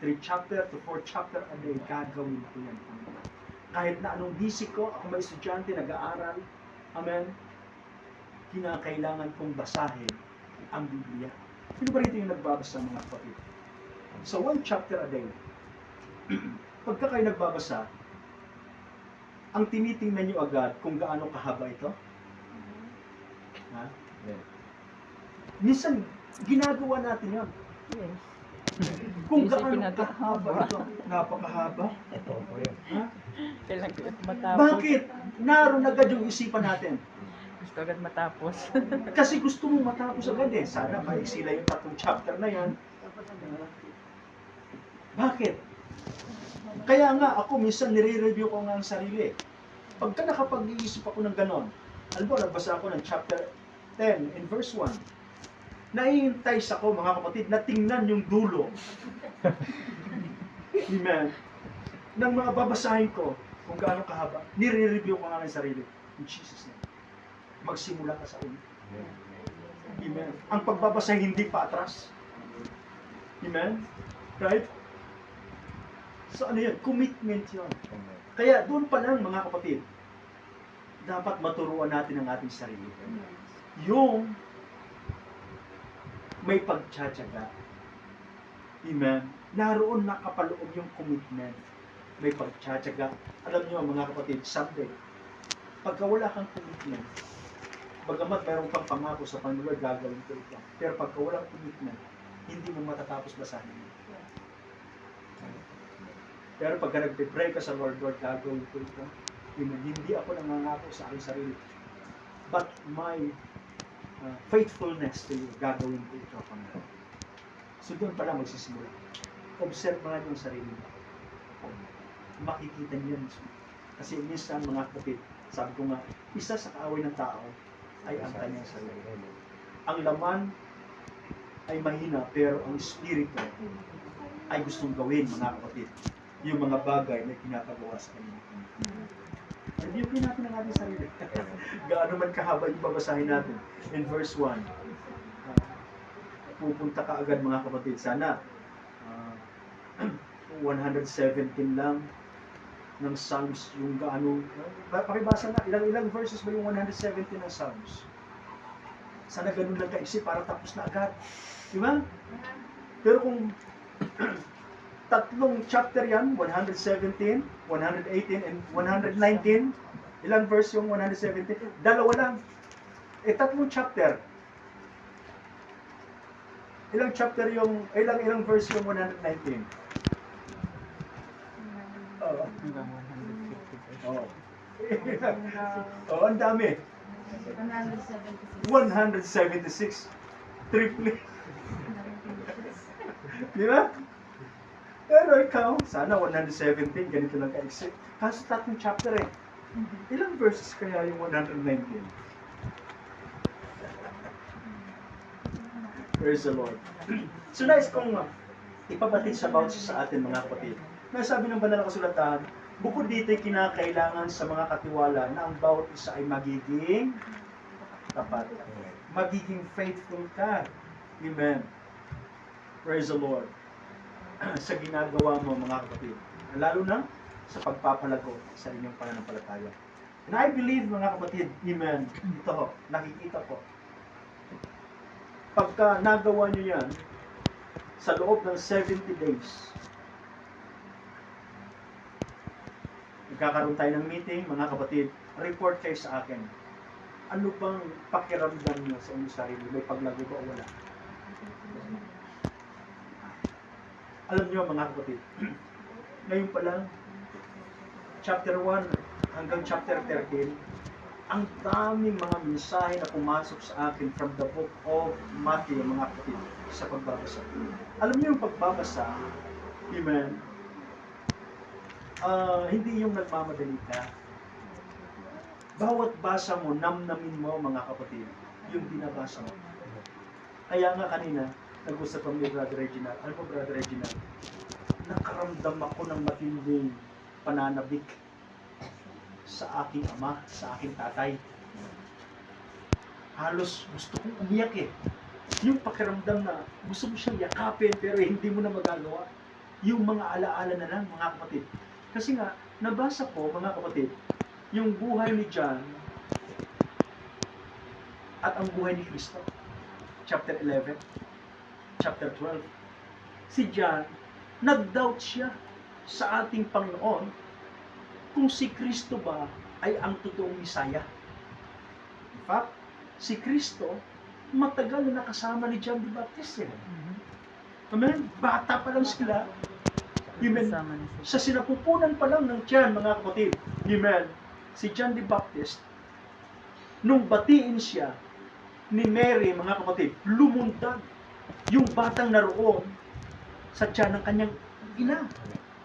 3 chapter to 4 chapter a day, gagawin ko yan. Kahit na anong busy ko, ako may estudyante, nag-aaral, amen, kinakailangan kong basahin ang Biblia. Sino ba rito yung nagbabasa mga kapatid? So 1 chapter a day. Pagka kayo nagbabasa, ang tinitingnan nyo agad kung gaano kahaba ito. Ha? Minsan, ginagawa natin yan. Yes. Kung Isipin gaano natin, kahaba ito. Napakahaba. Ha? Kailangan matapos. Bakit? Naroon agad yung isipan natin. Gusto agad matapos. Kasi gusto mong matapos agad eh. Sana maiksi lang yung 3 chapter na yan. Bakit? Kaya nga ako minsan nire-review ko nga ang sarili. Pagka nakapag-iisip ako ng ganon, alam mo, nagbasa ako ng chapter 10 in verse 1. Naiintays ako mga kapatid na tingnan yung dulo. Amen. Nang mga babasahin ko kung gaano kahaba, nire-review ko nga ng sarili. In Jesus' name. Magsimula ka sa ulo. Amen. Ang pagbabasa hindi pa atras. Amen. Right? So ano yun? Commitment yun. Kaya doon pa lang mga kapatid, dapat maturuan natin ang ating sarili. Yung may pagtsatsaga. Amen. Naroon nakapaloob yung commitment. May pagtsatsaga. Alam niyo mga kapatid, someday, pagka wala kang commitment, bagamat mayroon kang pangako sa Panginoon, gagawin ko ito. Pero pagka walang commitment, hindi mo matatapos basahin. Pero pagka nagpe-pray ka sa Lord, Lord, gagawin ko ito. Hindi ako nangangako sa aking sarili. But my faithfulness to you, gagawin ko ito, Panginoon. So doon pala magsisimula. Observe mo yung sarili mo. Makikita niyo mismo. Kasi minsan mga kapatid, sabi ko nga, isa sa kaaway ng tao ay ang kanyang sarili. Ang laman ay mahina, pero ang espiritu ay gustong gawin, mga kapatid, yung mga bagay na pinapagawa sa kanya. Reviewin natin ang ating sarili. Gaano man kahaba yung babasahin natin. In verse 1, pupunta ka agad mga kapatid. Sana 117 lang ng Psalms yung gaano. Pakibasa na, ilang verses ba yung 117 ng Psalms? Sana ganun lang kaisip para tapos na agad. Diba? Pero kung tatlong chapter yan, 117, 118, and 119. Ilang verse yung 117? Dalawa lang. Tatlong chapter. Ilang chapter yung, ilang verse yung 119? Oo. Oo. Oo, ang dami. 176. Triple. Di ba? Pero ikaw, sana 117, ganito lang ka-exit. Kaso tatlong chapter eh. Ilang verses kaya yung 119? Praise the Lord. So nais kong ipabatid sa bawat sa atin mga kapatid. Nasabi ng banal na kasulatan, bukod dito ay kinakailangan sa mga katiwala na ang bawat isa ay magiging tapat. Magiging faithful ka. Amen. Praise the Lord. Sa ginagawa mo mga kapatid, lalo na sa pagpapalago sa inyong pananampalataya. And I believe mga kapatid, amen, ito ho, nakikita ko, pagka nagawa nyo yan, sa loob ng 70 days, nagkakaroon tayo ng meeting, mga kapatid, report kayo sa akin. Ano bang pakiramdam nyo sa inyong sarili? May paglago ba o wala? Alam nyo mga kapatid, ngayon pa lang, chapter 1 hanggang chapter 13, ang daming mga mensahe na pumasok sa akin from the book of Matthew, mga kapatid, sa pagbabasa. Alam nyo yung pagbabasa, amen, hindi yung nagmamadali ka. Bawat basa mo, namnamin mo mga kapatid, yung binabasa mo. Kaya nga kanina, nag-usap kami ni Brother Reginald. Ano po, Brother Reginald? Nakaramdam ako ng matinding pananabik sa aking ama, sa aking tatay. Halos gusto kong umiyak eh. Yung pakiramdam na gusto mo siyang yakapin pero hindi mo na magagawa. yung mga alaala na lang, mga kapatid. Kasi nga, nabasa ko, mga kapatid, yung buhay ni John at ang buhay ni Kristo. Chapter 11, chapter 12. Si John, nag-doubt siya sa ating Panginoon kung si Kristo ba ay ang totoong Misaya. In fact, si Kristo, matagal na nakasama ni John the Baptist. Amen? Bata pa lang sila. Amen. Kasama ni Sa sinapupunan pa lang ng tiyan, mga kapatid. Amen. Si John the Baptist, nung batiin siya ni Mary, mga kapatid, lumundag yung batang naroon sa tiyan ng kanyang ina.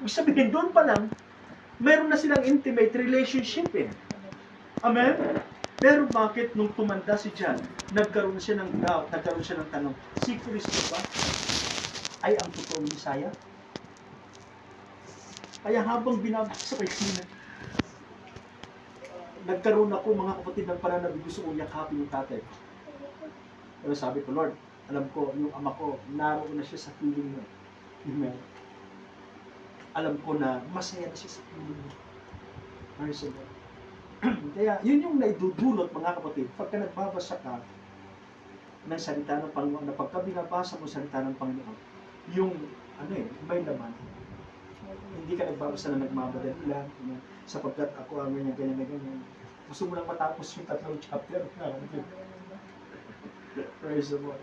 Ibig sabihin, doon pa lang, meron na silang intimate relationship eh. Amen? Pero bakit nung tumanda si John, nagkaroon siya ng doubt, nagkaroon siya ng tanong, si Kristo ba ay ang totoong Misaya? Kaya habang binabasa ko yun, nagkaroon ako, mga kapatid, ng pananabi, gusto kong yakapin yung tatay ko. Pero sabi ko, Lord, alam ko, yung ama ko, naroon na siya sa piling mo. Amen. Alam ko na masaya na siya sa piling mo. Praise the Lord. Kaya, yun yung naidudulot, mga kapatid, pagka nagbabasa ka ng salita ng Panginoon, na pagka binabasa mo salita ng Panginoon, yung, may laman. Hindi ka nagbabasa na nagmamadali lang, sapagkat ako ang ganyan. Gusto mo lang matapos yung 3 chapter. Praise the Lord.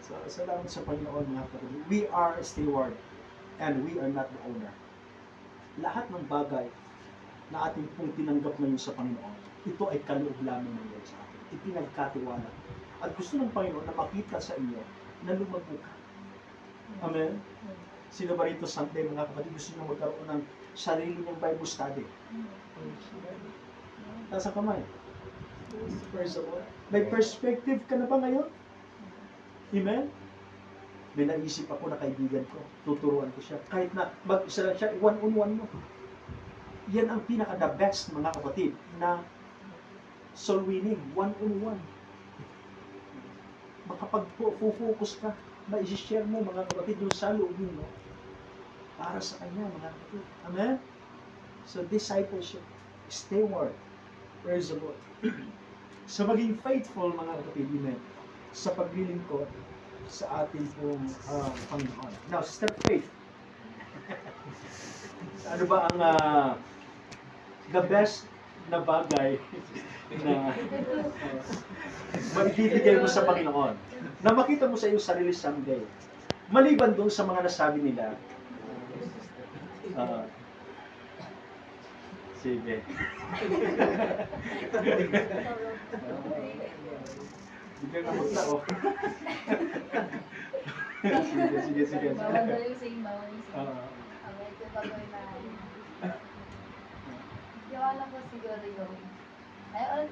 So, salamat sa Panginoon, mga kapatid. We are a steward, and we are not the owner. Lahat ng bagay na ating pong tinanggap ngayon sa Panginoon, ito ay kaloob lamang ng Lord sa atin. Ipinagkatiwala. At gusto ng Panginoon na makita sa inyo na lumago ka. Amen? Sino ba rito Sunday, mga kapatid, gusto nyo magkaroon ng sarili niyang Bible study? Taas ang kamay. Praise the Lord. May perspective ka na ba ngayon? Amen? May naisip ako na kaibigan ko. Tuturuan ko siya. Kahit na mag-isa lang siya, one-on-one mo. Yan ang pinaka-the best, mga kapatid, na soul winning, one-on-one. Makapag-focus ka, ma-share mo, mga kapatid, yung saloobin mo para sa kanya, mga kapatid. Amen? So, discipleship, steward, praise the Lord. So, maging faithful, mga kapatid, amen, sa paglilingkod sa ating pong Panginoon. Now, Sister Faith, ano ba ang the best na bagay na maibibigay mo sa Panginoon, na makita mo sa iyong sarili someday, maliban doon sa mga nasabi nila? Sige. Bigyan ka magtao. Sige. Bawal daw yung sing, bawal yung sing. Ito bagoy na. Yung alam ko siguro yung... Ay,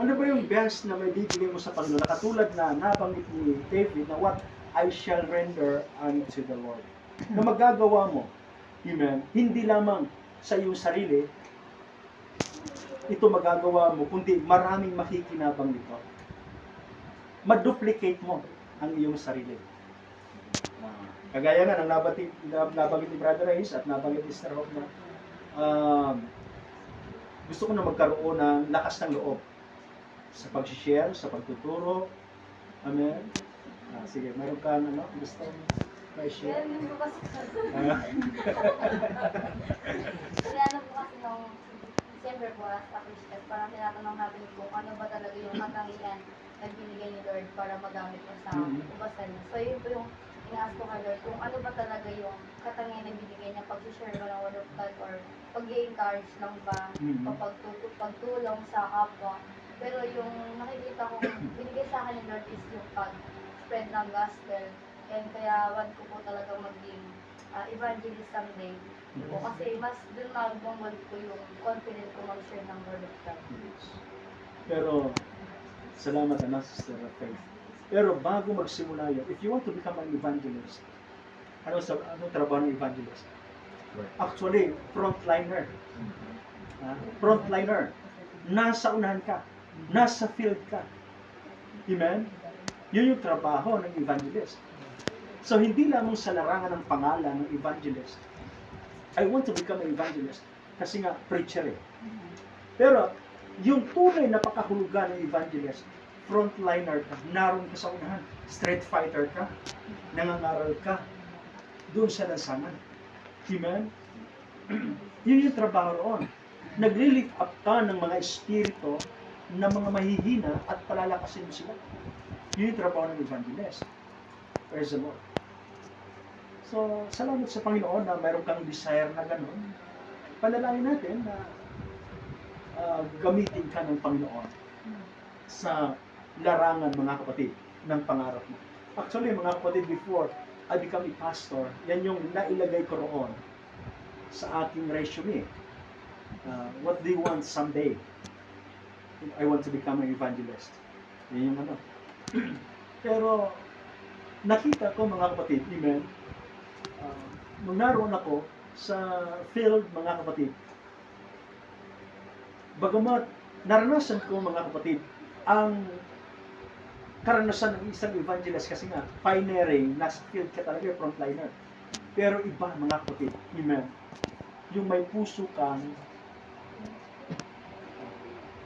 Ano ba yung best na may bibigay mo sa Panginoon? Na katulad na nabanggit ni David na what I shall render unto the Lord. Na magagawa mo, amen, hindi lamang sa iyong sarili, ito magagawa mo, kundi maraming makikinabang nito. Ma-duplicate mo ang iyong sarili. Kagaya nga ng nabanggit ni Brother Reyes at nabanggit ni Sister Hope na gusto ko na magkaroon ng lakas ng loob sa pag-share, sa pagtuturo. Amen. Sige, meron ka gusto mo i-share? Kaya po kasi nung December po, as a Christian, parang tinatanong natin kung ano ba talaga yung katangian na binigay ni Lord para magamit mo sa ubasan niya. So yun po yung ina-ask ko kay Lord, kung ano ba talaga yung katangian na binigay niya pag-share mo ng word of God or pag-i-encourage lang ba, pagtulong sa kapwa. Pero yung nakikita kong binigay sa akin ni Lord is yung pag-spread ng gospel. And kaya want ko po talaga maging evangelist someday. O kasi mas dun mag-mold ko yung confident ko mag-share ng word of God. Pero, salamat Sister Faith. Pero bago magsimula yun, if you want to become an evangelist, anong trabaho ng evangelist? Actually, frontliner. Frontliner. Nasa unahan ka. Nasa field ka. Amen? Yun yung trabaho ng evangelist. So, hindi lamang sa larangan ng pangalan ng evangelist. I want to become an evangelist. Kasi nga, preacher eh. Pero, yung tunay na pakahulugan ng evangelist, frontliner ka, naroon ka sa unahan, street fighter ka, nangangaral ka, doon sa lansangan. Amen? Yun yung trabaho roon. Nagli-lift up ka ng mga espiritu na mga mahihina at palalakasin mo sila. Yun yung trabaho ng evangelist. Praise the Lord. So, salamat sa Panginoon na mayroon kang desire na gano'n. Panalangin natin na gamitin ka ng Panginoon sa larangan, mga kapatid, ng pangarap mo. Actually, mga kapatid, before I become a pastor, yan yung nailagay ko roon sa aking resume. What do you want someday? I want to become an evangelist. Yan yung ano. Pero, nakita ko, mga kapatid, amen, nung naroon ako sa field, mga kapatid, bagamat naranasan ko, mga kapatid, ang karanasan ng isang evangelist kasi nga, pioneering, nasa field ka talaga, frontliner. Pero iba, mga kapatid, amen, yung may puso kang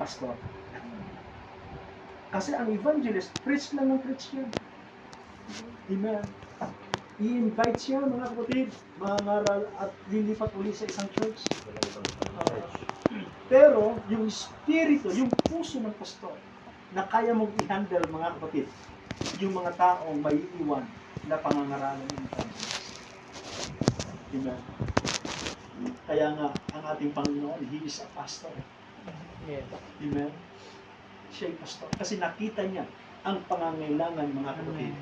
pastor. Kasi ang evangelist, preach lang ng preach yan. Amen. I-invite siya, mga kapatid, mangaral at lilipat uli sa isang church. Pero, yung espiritu, yung puso ng pastor, na kaya mong i-handle, mga kapatid, yung mga taong may iwan na pangangaralan ng evangelist. Amen. Kaya nga, ang ating Panginoon, He is a pastor. Yes. Amen. Siya ay pastor. Kasi nakita niya ang pangangailangan, mga kapatid,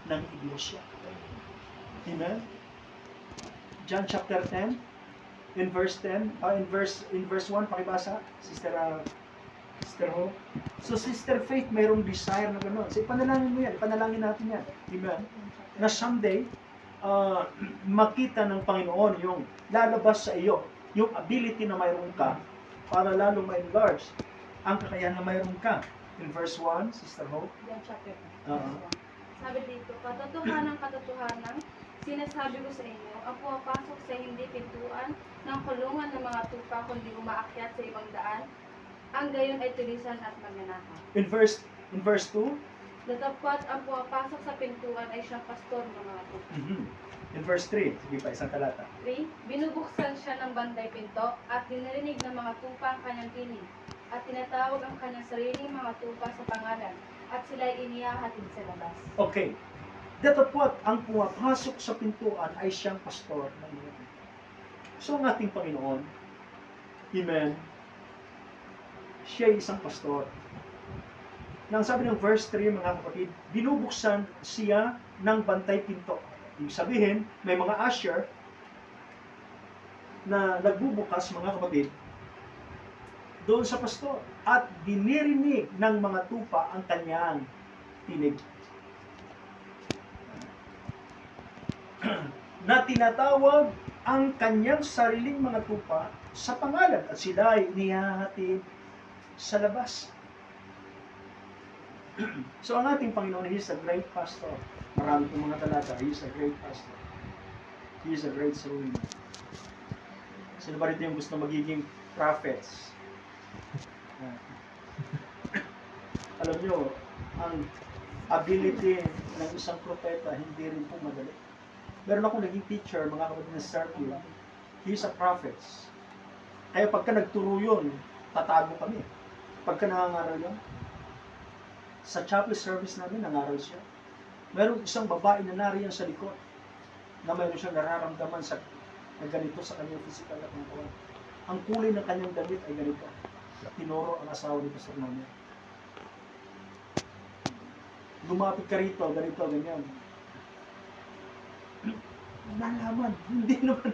ng iglesia. Amen. John chapter 10, in verse 10, in verse 1, pakibasa, Sister Ho. So, Sister Faith, mayroong desire na gano'n. So, ipanalangin mo yan. Ipanalangin natin yan. Amen. Na someday, makita ng Panginoon yung lalabas sa iyo, yung ability na mayroon ka para lalong ma-enlarge ang kakayahan na mayroon ka. In verse 1, Sister Ho. Yan, chapter 1. Uh-huh. Sabi dito, katotohanan, sinasabi ko sa inyo, ang pumapasok sa hindi pintuan ng kulungan ng mga tupa kundi umaakyat sa ibang daan, ang gayon ay tulisan at magnanakaw. In verse 2, Datapwat ang pumapasok sa pintuan ay siyang pastor ng mga tupa. in verse 3, sige pa, isang talata. 3. Binubuksan siya ng bantay pinto at dinirinig ng mga tupa ang kanyang tinig at tinatawag ang kanyang sariling mga tupa sa pangalan at sila ay inihahatid sa labas. Okay. Datapwat ang pumapasok sa pintuan ay siyang pastor ng mga tupa. So, ang ating Panginoon, amen, siya ay isang pastor. Nang sabi ng verse 3, mga kapatid, binubuksan siya ng bantay pinto. Ibig sabihin, may mga usher na nagbubukas, mga kapatid, doon sa pastor. At dinirinig ng mga tupa ang kanyang tinig. Na tinatawag ang kanyang sariling mga tupa sa pangalan at sila ay inihahatid sa labas. So, ang ating Panginoon, He is a great pastor. Marami pong mga talata, He is a great pastor. He is a great soul winner. Sino ba rito yung gusto magiging prophets? Alam nyo, ang ability ng isang propeta, hindi rin po madali. Meron ako naging teacher, mga kapatid na circle. He is a prophet. Kaya pagka nagturo yun, tatago kami. Pagka nangangaral yun, sa chapel service namin, nangaral siya. Meron isang babae na nariyan sa likod na mayroon siyang nararamdaman na ganito sa kanyang physical at ng kawan. Ang kulay ng kanyang damit ay ganito. Tinuro ang asawa ni Pastor Nonya. Lumapit ka rito, ganito, ganyan. Nalaman, hindi naman.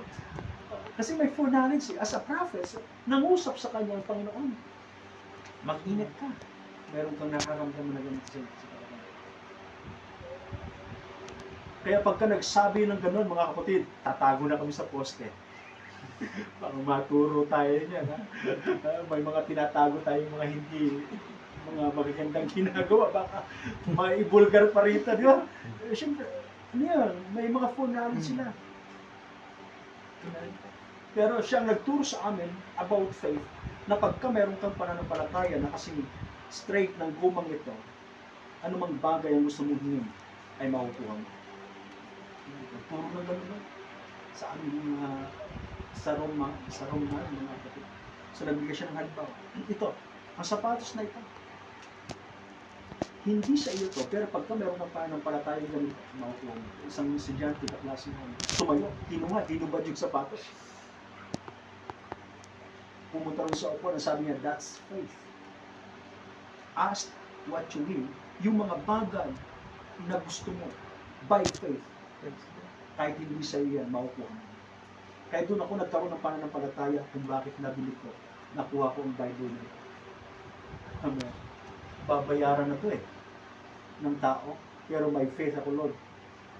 Kasi may foreknowledge as a prophet, nangusap sa kanya ang Panginoon. Mag-ingat ka. Meron kang nakaramdaman na ganito sa kanya. Kaya pagka nagsabi ng gano'n, mga kapatid, tatago na kami sa poste. Para maturo tayo niyan. May mga tinatago tayong mga hindi, mga magagandang ginagawa. Baka maibulgar pa rito, di ba? Siyempre, Ano yan? May mga phone namin sila. Pero siyang nagturo sa amin about faith na pagka meron kang pananampalataya na kasi straight ng gumang ito, anumang bagay ang gusto mong hingin ay makukuha mo. Nagturo na gano'n sa aming sa Roma, mga kapatid. So nagbigay siya ng halimbawa. Ito, ang sapatos na ito, hindi sa iyo to, pero pagka meron kang pananampalataya ganito, makukuha mo. Isang estudyante, kaklase mo, tumayo, hinubad yung sapatos. Pumunta rin sa upuan, sabi niya, that's faith. Ask what you will, yung mga bagay na gusto mo, by faith. Kahit hindi sa iyo yan, makukuha mo. Kaya doon ako nagkaroon ng pananampalataya kung bakit nabili ko, nakuha ko ang Bible na ito. Amen. Babayaran na to ng tao, pero may faith ako, Lord.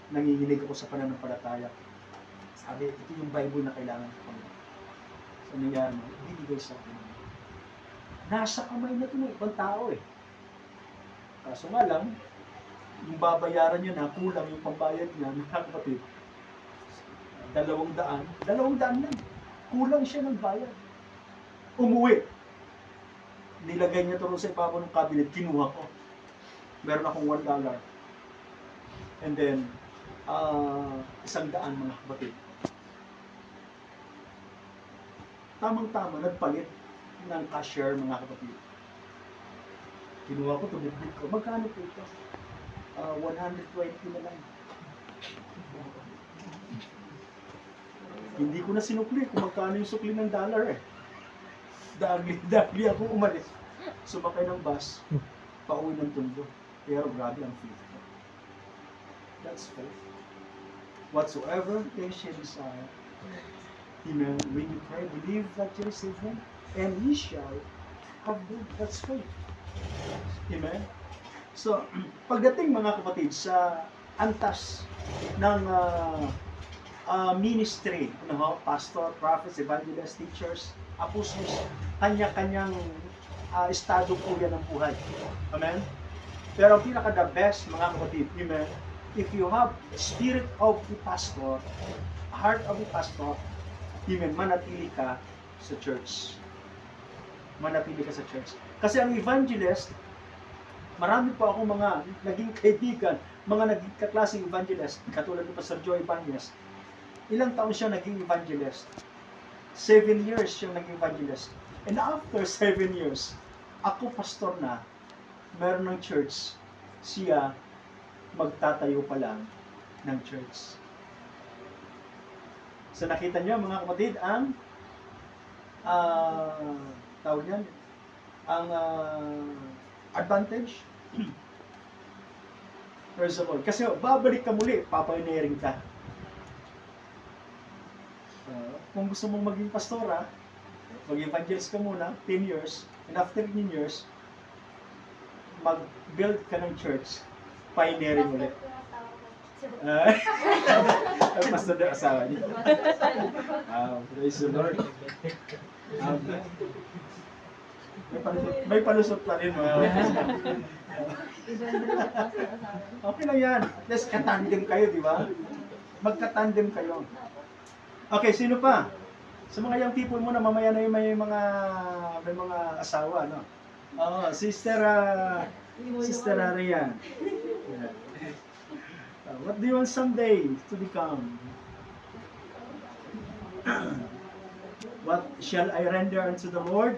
Nanginginig ako sa pananampalataya. Sabi, ito yung Bible na kailangan ko. So, nangyari mo, binigay sa akin. Nasa kamay na ito ng ibang tao Kaso nga lang, yung babayaran niya na, kulang yung pambayad niya, mga kapatid. 200 lang. Kulang siya ng bayad. Umuwi. Nilagay niya ito sa ibabaw ng cabinet, kinuha ko. Meron akong $1. And then, 100 mga kapatid. Tamang-tama, nagpalit ng cashier mga kapatid. Kinuha ko, tumibig ko. Magkano po ito? 120 na lang. Hindi ko na sinukli kung magkano yung sukli ng dollar Dagli ako umalis. Sumakay ng bus, pauwi ng Tondo. Pero grabe ang faith ko. That's faith. Whatsoever things you desire, Amen. When you pray, believe that you receive Him, and He shall have them. That's faith. Amen. So, pagdating mga kapatid sa antas ng ministry, pastor, prophets, evangelists, teachers, apostles, kanya-kanyang estado po yan ng buhay. Amen? Pero ang pinaka-the best, mga kapatid, amen, if you have spirit of the pastor, heart of the pastor, amen, manatili ka sa church. Manatili ka sa church. Kasi ang evangelist, marami po akong mga naging kaibigan, mga naging kaklaseng evangelist, katulad ni Pastor Joey Banyas. Ilang taon siya naging evangelist? 7 years siya naging evangelist. And after 7 years, ako pastor na, meron ng church, siya magtatayo pa lang ng church. So nakita niyo mga kapatid, ang tawag yan, ang advantage. First of all, kasi babalik ka muli, papayoniering ka. Kung gusto mong maging pastora, mag-evangelist ka muna, 10 years, and after 10 years, mag-build ka ng church, pioneering ulit. Ang pastor na asawa niya. Praise the Lord. May palusot pa rin. Okay lang yan. At least katandem kayo, di ba? Magkatandem kayo. Okay, sino pa? Sa mga young people muna, mamaya na yung may mga asawa, no? Sister Rian. Yeah. What do you want someday to become? What shall I render unto the Lord?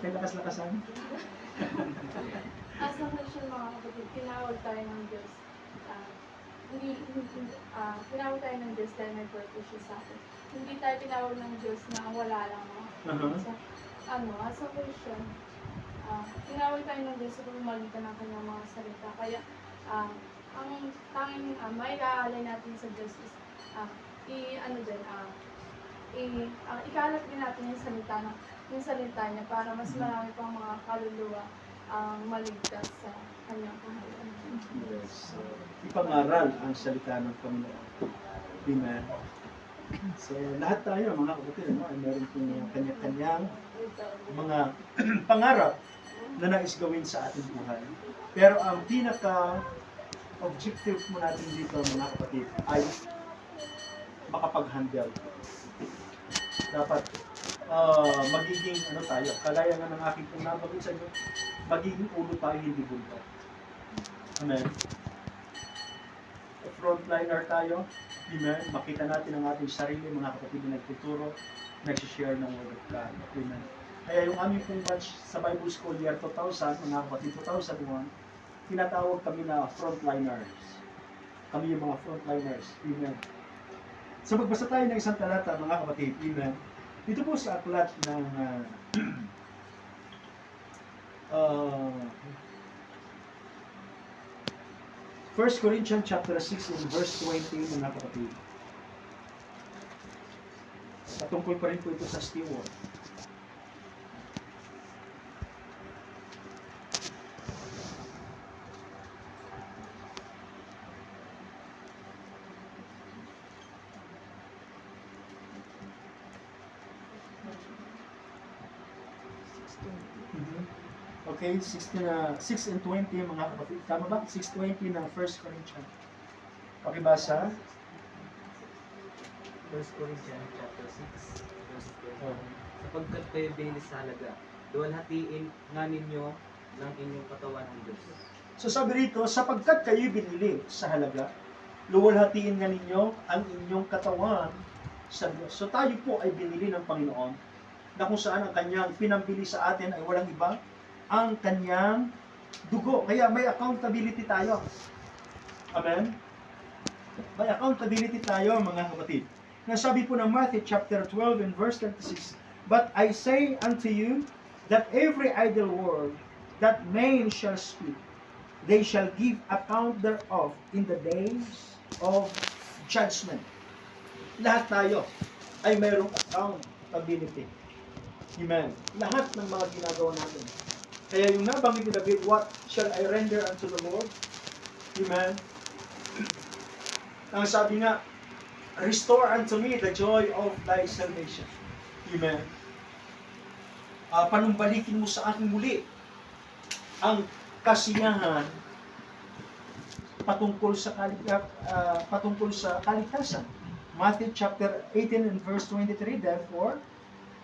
Okay, lakas-lakasan. As a Christian mga kapatid, tinawag tayo ng Diyos. Tinawag tayo ng Diyos dahil may purpose siya sa atin. Hindi tayo tinawag ng Diyos na wala lang. So, as a Christian, tinawag tayo ng Diyos sa pamamagitan ng kanyang mga salita. Kaya, ang tanging mailaalay natin sa Diyos is, ikalat din natin yung salita niya para mas marami pang mga kaluluwa ang maligtas sa kanyang pangalan. Yes. Ipangaral ang salita ng Panginoon. Amen. So, lahat tayo, mga kapatid, ay meron pong kanya-kanyang mga pangarap na nais gawin sa ating buhay. Pero ang pinaka-objective mo natin dito, mga kapatid, ay makapag-handle. Dapat magiging tayo, kalaya nga ng aking pong nabagin sa inyo, magiging ulo tayo, hindi buntot. Amen. Frontliner tayo. Amen. Makita natin ang ating sarili, mga kapatid na nagtuturo, nagsishare ng Word of God. Amen. Kaya yung aming pong batch sa Bible School Year 2000, mga kapatid, 2001, tinatawag kami na frontliners. Kami yung mga frontliners. Amen. So magbasa tayo ng isang talata, mga kapatid. Amen. Dito po sa aklat ng 1 Corinthians chapter 6 and verse 20, mga kapatid. Patungkol pa rin po ito sa steward. Okay, 6 and 20, mga kapatid. Tama ba? 6:20 ng 1 Corinthians. Pakibasa. 1 Corinthians chapter 6, verse 20. Sapagkat kayo binili sa halaga, luwalhatiin nga ninyo ng inyong katawan ng Diyos. So sabi rito, sapagkat kayo binili sa halaga, luwalhatiin nga ninyo ang inyong katawan sa Diyos. So tayo po ay binili ng Panginoon, na kung saan ang kanyang pinambili sa atin ay walang iba, ang kanyang dugo. Kaya may accountability tayo. Amen? May accountability tayo, mga kapatid. Nasabi po ng Matthew chapter 12 and verse 26, but I say unto you that every idle word that man shall speak, they shall give account thereof in the days of judgment. Lahat tayo ay mayroong accountability. Amen. Lahat ng mga ginagawa natin. Kaya yung nabanggit ni David, what shall I render unto the Lord? Amen. Ang sabi nga, restore unto me the joy of thy salvation. Amen. Panumbalikin mo sa akin muli ang kasiyahan patungkol sa kaligtasan. Matthew chapter 18 and verse 23, therefore,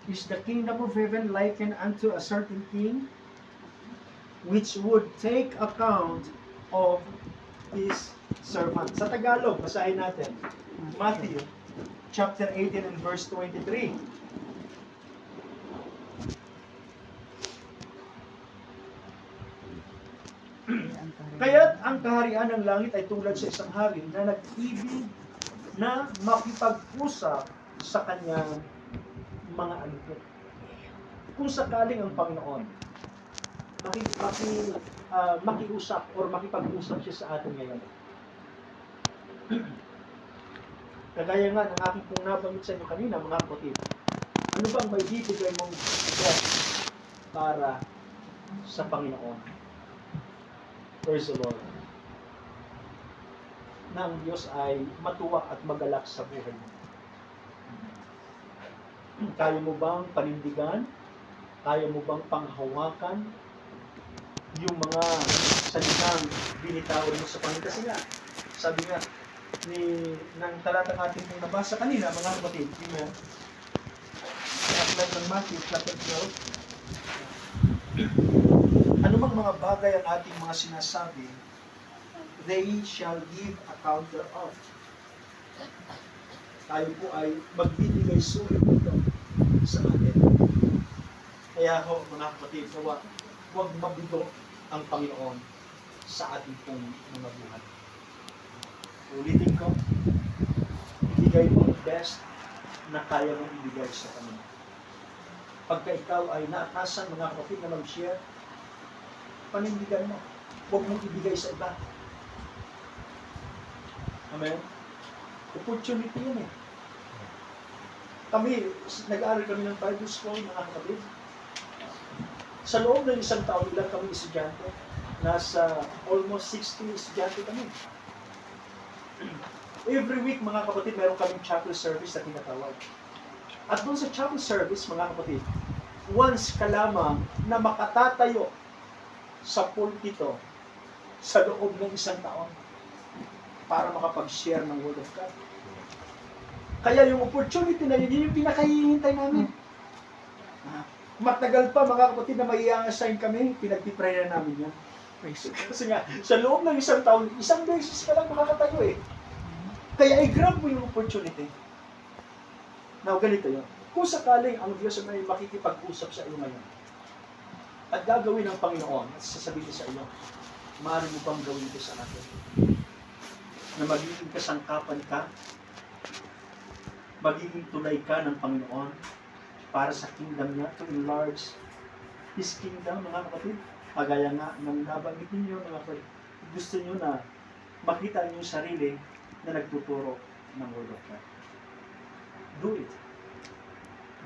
is the kingdom of heaven likened unto a certain king, which would take account of his servant. Sa Tagalog, basahin natin. Matthew chapter 18 and verse 23. Kaya't ang kaharian ng langit ay tulad sa isang hari na nag-ibig na makipag-usap sa kanyang mga alipin. Kung sakaling ang Panginoon makiusap or makipag-usap siya sa atin ngayon. Kagaya nga ng aking pong nabanggit sa inyo kanina, mga kapatid, ano bang may bibigay mong gift para sa Panginoon? Praise the Lord. Na ang Diyos ay matuwa at magalak sa buhay mo. Kaya mo bang panindigan? Kaya mo bang panghawakan yung mga salitang binitawan mo sa Panginoon? Kasi nga, sabi nga, ng talatang ating pong nabasa kanina, mga kapatid, amen, sa aklat ng Matthew chapter 12, anumang mga bagay ang ating mga sinasabi, they shall give account thereof. Tayo po ay magbibigay sulit nito sa atin. Kaya ho, mga kapatid, huwag mabigo ang Panginoon sa ating pong mga buhay. Ulitin ko, ibigay mo ang best na kaya mong ibigay sa Panginoon. Pagka ikaw ay naatasan, mga kapatid, na mag-share, panindigan mo. Huwag mong ibigay sa iba. Amen? Opportunity yun eh. Kami, nag-aaral kami ng Bible School, mga kapatid. Sa loob ng isang taon, ilang kami estudyante. Nasa almost 60 estudyante kami. Every week, mga kapatid, meron kaming chapel service na tinatawag. At doon sa chapel service, mga kapatid, once ka lamang na makatatayo sa pulpito sa loob ng isang taon para makapag-share ng Word of God. Kaya yung opportunity na yun, yun yung pinakahihintay namin. Matagal pa mga kapatid na may i-assign kami, pinagpipray na namin yan. Praise God. Kasi nga, sa loob ng isang taon, isang beses ka lang makakatayo eh. Kaya i-grab mo yung opportunity. Now, ganito yun. Kung sakaling ang Diyos ay makikipag-usap sa iyo ngayon, at gagawin ng Panginoon, at sasabihin sa iyo, maaari mo bang gawin ito sa akin? Na magiging kasangkapan ka, magiging tulay ka ng Panginoon para sa kingdom niya, to enlarge His kingdom, mga kapatid. Kagaya nga ng nabanggit ninyo, mga kapatid, gusto nyo na makita niyo yung sarili na nagtuturo ng Word of God. Do it.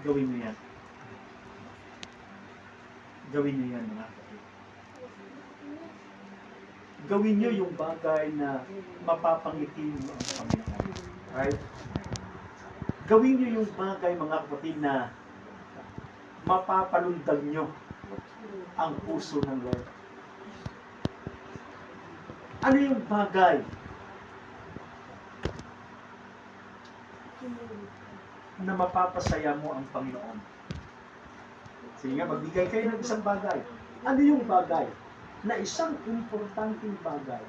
Gawin niyo yan. Gawin niyo yan, mga kapatid. Gawin niyo yung bagay na mapapangiti niyo ang Panginoon. Right? Gawin niyo yung bagay, mga kapatid, na mapapalundag niyo ang puso ng Lord. Ano yung bagay na mapapasaya mo ang Panginoon? Sige nga, magbigay kayo ng isang bagay. Ano yung bagay na isang importanteng bagay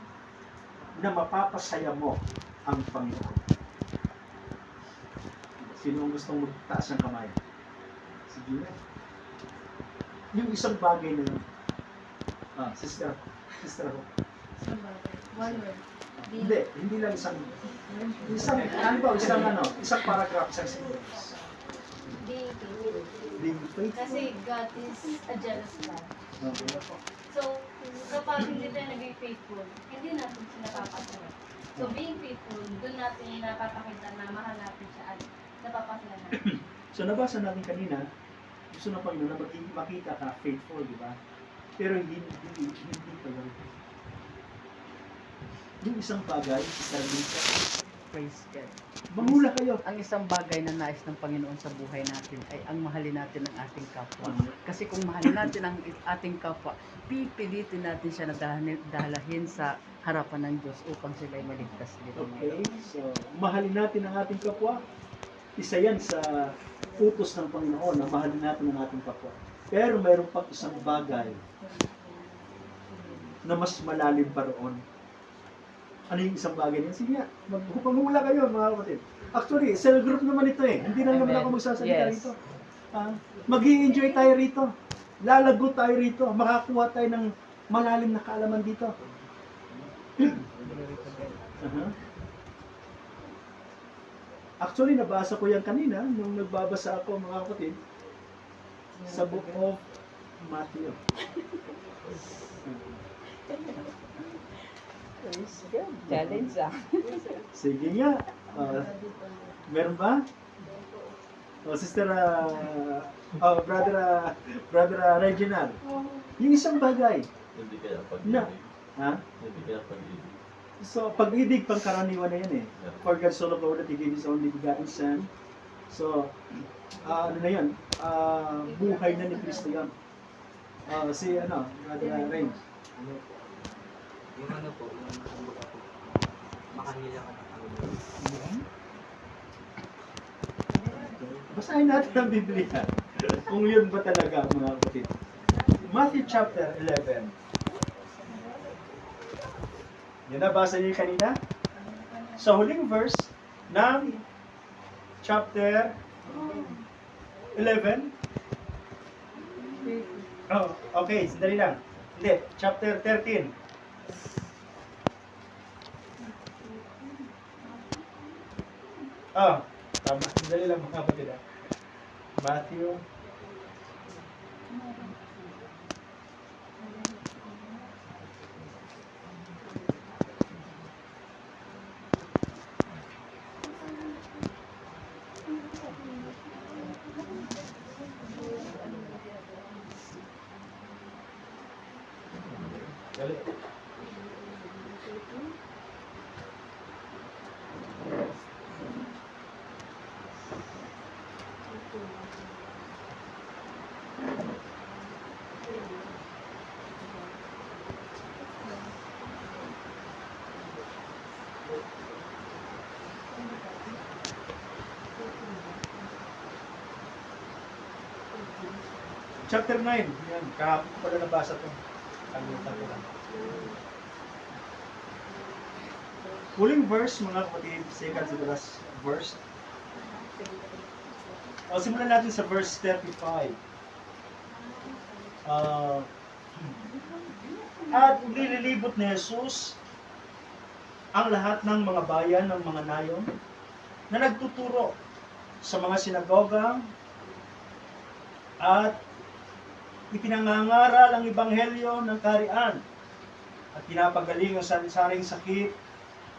na mapapasaya mo ang Panginoon? Sino ang gustong magtaas ng kamay? Sige nga. Yung isang bagay na yun. Sister ako. One word. Hindi lang isang isang paragraph, isang sentence. Being faithful. Being faithful. Kasi God is a jealous God. Okay. So, kapag hindi tayo naging faithful, hindi natin siya napapasaya. So, being faithful, doon natin napapakita na mahal natin siya at napapasaya natin. So, nabasa natin kanina, gusto na Panginoon na makita ka faithful, di ba? Pero hindi pa yun. Yung isang bagay, Sister Lisa, Praise God. mamula kayo. Ang isang bagay na nais ng Panginoon sa buhay natin ay ang mahalin natin ang ating kapwa. Kasi kung mahalin natin ang ating kapwa, pipilitin natin siya na dalahin sa harapan ng Diyos upang sila ay maligtas dito. Okay, so mahalin natin ang ating kapwa. Isa yan sa utos ng Panginoon na mahalin natin ang ating kapwa. Pero mayroon pang isang bagay na mas malalim pa roon. Ano yung isang bagay niya? Sige nga, magpangula kayo mga kapatid. Actually, cell group naman ito eh. Hindi lang naman Amen. ako magsasalita Yes. rito. Mag-i-enjoy tayo rito. Lalago tayo rito. Makakuha tayo ng malalim na kaalaman dito. Actually, nabasa ko yan kanina nung nagbabasa ako mga kapatid sa book of Matthew. Praise God. Challenge Sige nga. Meron ba? Sister, brother Reginald. Yung isang bagay. Hindi kaya Na, pag-ibig. ha? Hindi kaya pag-ibig. So, pag-ibig, pangkaraniwan na yan eh. For God so loved the world that He gave His only begotten Son. So, ano na yan? Buhay na ni Kristo yan. Brother Ray. Yung ano po, yung kumbaga po, makanila ka ng Panginoon. Basahin natin ang Biblia. Kung yun ba talaga, mga kapatid. Matthew chapter 11. Yan nabasa niyo kanina? Sa huling verse ng chapter 11. Oh, okay, sandali lang. Hindi, chapter 13. Tama. Sandali lang mga kapatid. Matthew. Dali. Chapter 9. Yan, kahapon ko pala nabasa ito. Kalimutan ko lang. Huling verse, mga kapatid, second to the last verse. Simulan natin sa verse 35. At nililibot ni Jesus ang lahat ng mga bayan ng mga nayon na nagtuturo sa mga sinagoga at ipinangangaral ang ebanghelyo ng kaharian at pinapagaling ang sari-saring sakit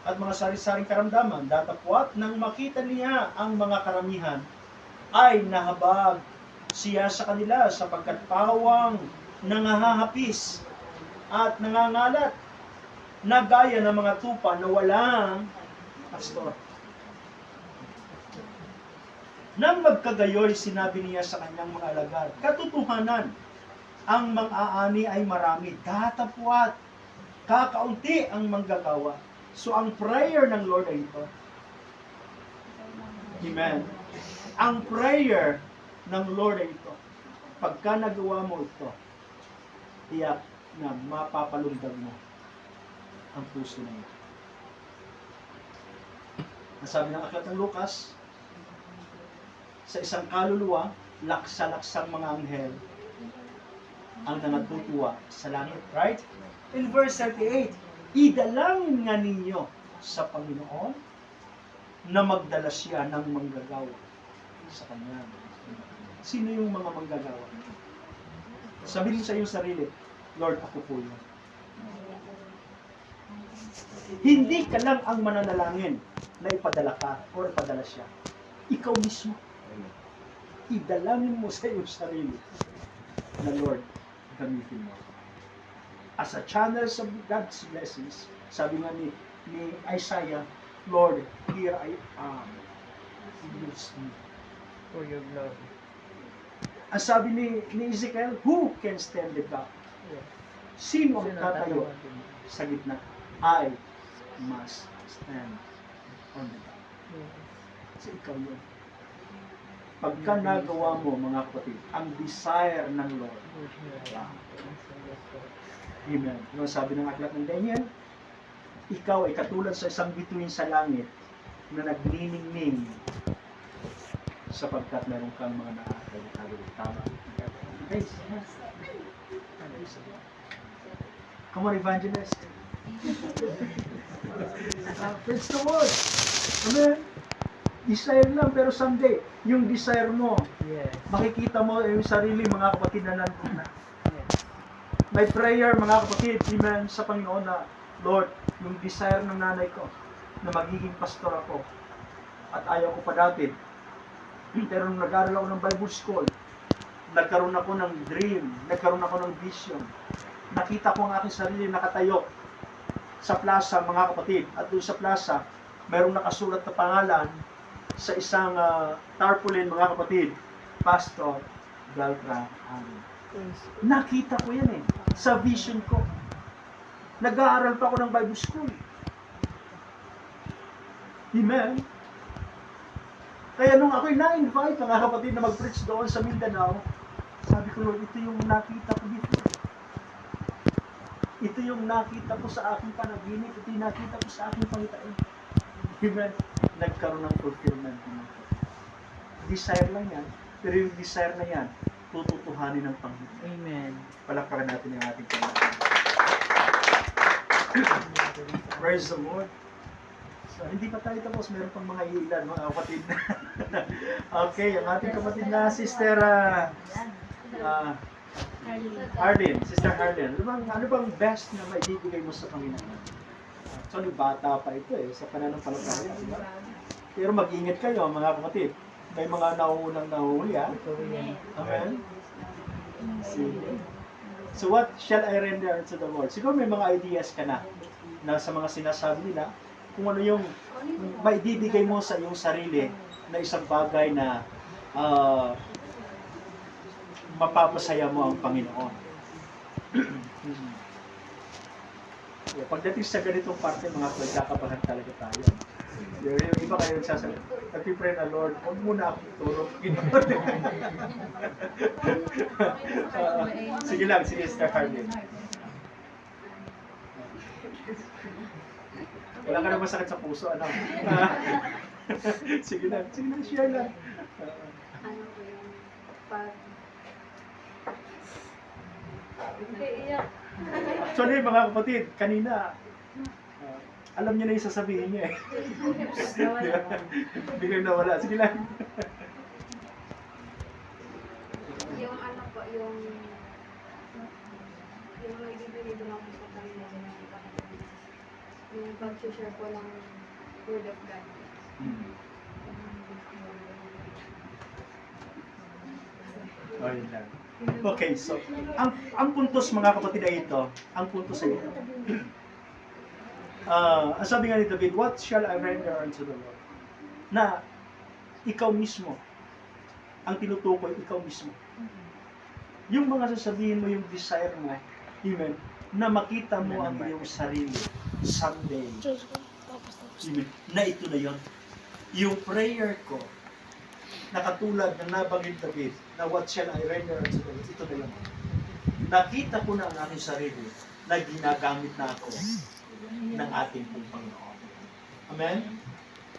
at mga sari-saring karamdaman. Datapwat nang makita niya ang mga karamihan ay nahabag siya sa kanila sapagkat pawang nangahahapis at nangangalat na gaya ng mga tupa na walang pastor. Nang magkagayoy, sinabi niya sa kanyang mga alagad, katotohanan, ang mang-aani ay marami, datapwat, kakaunti ang manggagawa. So ang prayer ng Lord ay ito. Amen. Ang prayer ng Lord ay ito. Pagka nagawa mo ito, tiyak na mapapalundag mo ang puso na ito. Ang sabi ng aklat ng Lucas, sa isang kaluluwa, laksa-laksang mga anghel ang nanatutuwa sa langit. Right? In verse 38, idalangin nga ninyo sa Panginoon na magdala siya ng manggagawa sa Kanya. Sino yung mga manggagawa? Sabihin sa iyong sarili, Lord, ako po yun. Hindi ka lang ang mananalangin na ipadala ka o ipadala siya. Ikaw mismo. Idalangin mo sa iyong sarili na Lord, gamitin mo. As a channel of God's blessings, sabi nga ni Isaiah, Lord, here I am. Use me. For your glory. Ang sabi ni Ezekiel, who can stand the gap? Sino ang tatayo sa gitna? I must stand on the gap. Kasi ikaw yun. Pagka nagawa mo, mga kapatid, ang desire ng Lord. Amen. Yung sabi ng aklat ng Daniel, ikaw ay katulad sa isang bituin sa langit na nagniningning sapagkat meron kang mga nakakalimutan. Tama. Okay. Come on, evangelist. Praise the Lord. Amen. Desire lang, pero someday, yung desire mo, Yes. makikita mo yung sarili, mga kapatid, na nandun na. May prayer, mga kapatid, amen, sa Panginoon na, Lord, yung desire ng nanay ko, na magiging pastor ako, at ayaw ko pa dati. Pero nung nag-aaral ako ng Bible School, nagkaroon ako ng dream, nagkaroon ako ng vision. Nakita ko ang aking sarili nakatayo sa plaza, mga kapatid. At doon sa plaza, mayroong nakasulat na pangalan sa isang tarpaulin, mga kapatid, Pastor Beltran. Nakita ko yan sa vision ko. Nag-aaral pa ako ng Bible School. Amen. Kaya nung ako'y na-invite, mga kapatid, na mag-preach doon sa Mindanao, sabi ko, Lord, ito yung nakita ko dito. Ito yung nakita ko sa aking panaginip. Ito yung nakita ko sa aking pangitain. Amen. Nagkaroon ng fulfillment. Desire lang yan. Pero yung desire na yan, tututuhanin ng Panginoon. Amen. Palakpakan natin yung ating Panginoon. Praise the Lord. So, hindi pa tayo tapos. Meron pang mga ilan, mga kapatid na. Okay, ang ating kapatid na Sister Arlene. Sister Arlene. Ano bang best na maibibigay mo sa Panginoon? Actually, bata pa ito sa pananampalataya. Diba? Pero mag-ingat kayo, mga kapatid. May mga nauunang nahuli, ha? Amen? So what shall I render to the Lord? Siguro may mga ideas ka na sa mga sinasabi nila kung ano yung maibibigay mo sa iyong sarili na isang bagay na mapapasaya mo ang Panginoon. Pagdating sa ganitong parte, mga nagkakabahan talaga tayo. Yung iba kayo nagsasabi, nagpipray na Lord, huwag muna ako turo. Sige lang, sige Sister Harley. Wala ka na masakit sa puso, ano? Sige lang, share lang. Ano po yung pag... Hindi, iyak. Actually, mga kapatid, kanina, alam niyo na yung sasabihin niya eh. Biglang nawala. Sige lang. Yung ano po, yung nagbibigay lang po sa kanila ng kapatid. Yung pag-share po ng Word of God. Oh, yun lang. Okay, so, ang puntos mga kapatid ay ito, ang puntos ay ito. Ang sabi nga ni David, what shall I render unto the Lord? Na, ikaw mismo, ang tinutukoy, ikaw mismo. Yung mga sasabihin mo, yung desire mo, amen, na makita mo ang iyong sarili someday. Amen, na ito na yun. Yung prayer ko, na katulad ng nabanggit David, na what shall I render unto the Lord, ito na yun. Nakita ko na ang aking sarili na ginagamit na ako ng ating pong Panginoon. Amen?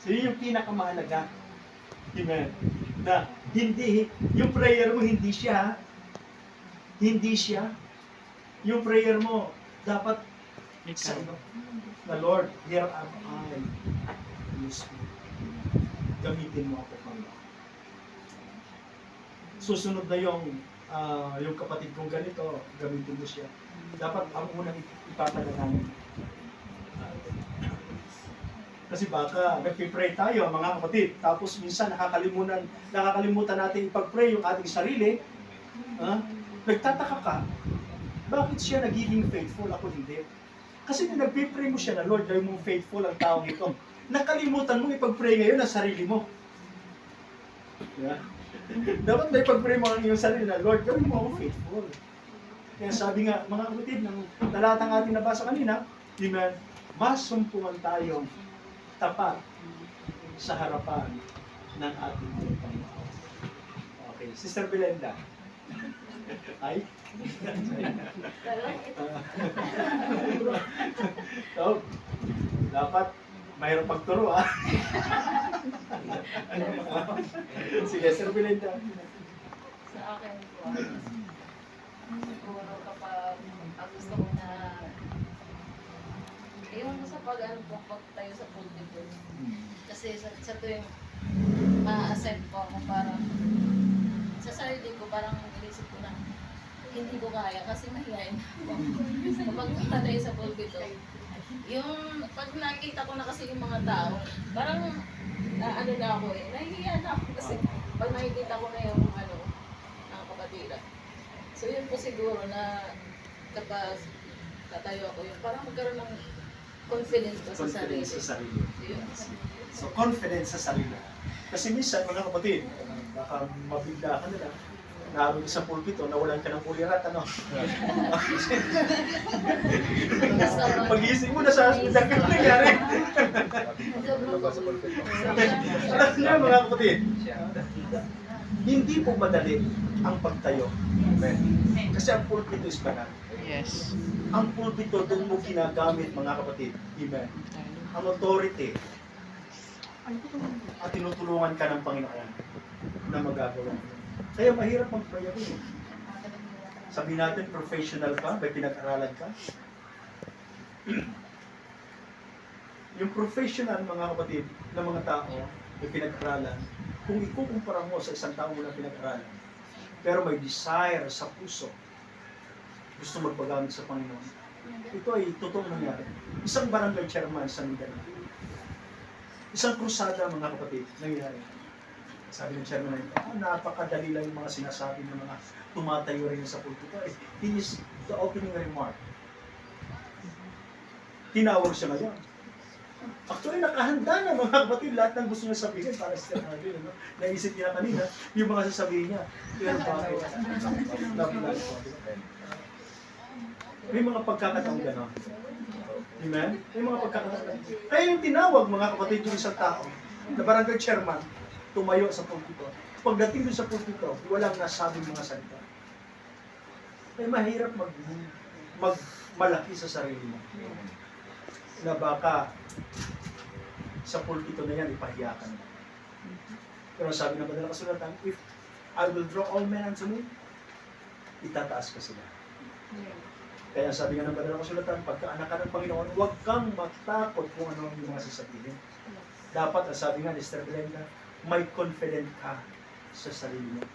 So yun yung pinakamahalaga. Amen? Na hindi, yung prayer mo hindi siya, yung prayer mo dapat sa iyo. Na Lord, here am I. Use me. Gamitin mo ako, Panginoon. Susunod na yung kapatid kong ganito, gamitin mo siya. Dapat ang unang ipapanalangin. Kasi baka nagpipray tayo mga kapatid, tapos minsan nakakalimutan natin ipag-pray yung ating sarili. Nagtataka ka, bakit siya nagiging faithful, ako hindi? Kasi nung nagpipray mo siya na Lord, gawin mong faithful ang taong ito. Nakalimutan mo ipag-pray ngayon ang sarili mo. Yeah. Dapat may pag-pray mo ang iyong sarili na Lord, gawin mo ako faithful. Kaya sabi nga, mga kapatid, ng talatang ating nabasa kanina, amen, masumpungan tayong tapat sa harapan ng ating Panginoon. Okay, Sister Belenda. Ay? So, dapat mayroong pagturo Sige, Sister Belenda. Sa akin po, siguro kapag ang gusto ko na yung sa pag-ano po, pag tayo sa pulpito. Kasi sa tuwing ma-ascend po ako parang sa sarili ko parang inisip ko na hindi ko kaya kasi mahihayin ako. Kapag punta tayo sa pulpito, yung pag nakikita ko na kasi yung mga tao, parang ano na ako nahihiya na ako kasi pag nakikita ko na yung ng kapatira. So yun po siguro na kapag tatayo ako yun, parang magkaroon ng confidence ko sa sarili. Confidence sa sarili. Yun. So, confidence sa sarili. Kasi minsan, mga kapatid, baka mabigla ka nila. Naroon ka sa pulpito, nawalan ka ng pulirat, ano? Pag-iisip mo, nasa hospital ka na nangyari. Alam niyo, mga kapatid, hindi po madali ang pagtayo. Kasi ang pulpito is banal. Yes. Ang pulpito, doon mo ginagamit, mga kapatid. Amen. Ang authority. At tinutulungan ka ng Panginoon na magagawa. Kaya mahirap mag-pray ako. Sabihin natin, professional ka, may pinag-aralan ka. Yung professional, mga kapatid, na mga tao, may pinag-aralan, kung ikukumpara mo sa isang tao mo na pinag-aralan, pero may desire sa puso, gusto magpagamit sa Panginoon. Ito ay totoong nangyari. Isang barangay chairman sa Mindanao. Isang krusada, mga kapatid, nangyari. Sabi ng chairman na napakadali lang yung mga sinasabi ng mga tumatayo rin sa pulpito. It is the opening remark. Tinawag siya ngayon. Actually, nakahanda na mga kapatid lahat ng gusto niya sabihin para sa Harley. Naisip niya kanina, yung mga sasabihin niya. Pero bakit? May mga pagkakataong gano'n. Amen? May mga pagkakataon. Kaya yung tinawag, mga kapatid, yung isang tao, na barangay chairman, tumayo sa pulpito. Pagdating doon sa pulpito, walang nasabing mga salita. Ay mahirap malaki sa sarili mo. Na baka sa pulpito na yan, ipahiyakan mo. Pero sabi ng banal na kasulatan, if I will draw all men unto me, itataas ka sila. Kaya sabi nga ng banal na kasulatan, pagka anak ka ng Panginoon, huwag kang matakot kung ano ang mga sasabihin. Dapat, sabi nga ni Sister Glenda, may confident ka sa sarili mo.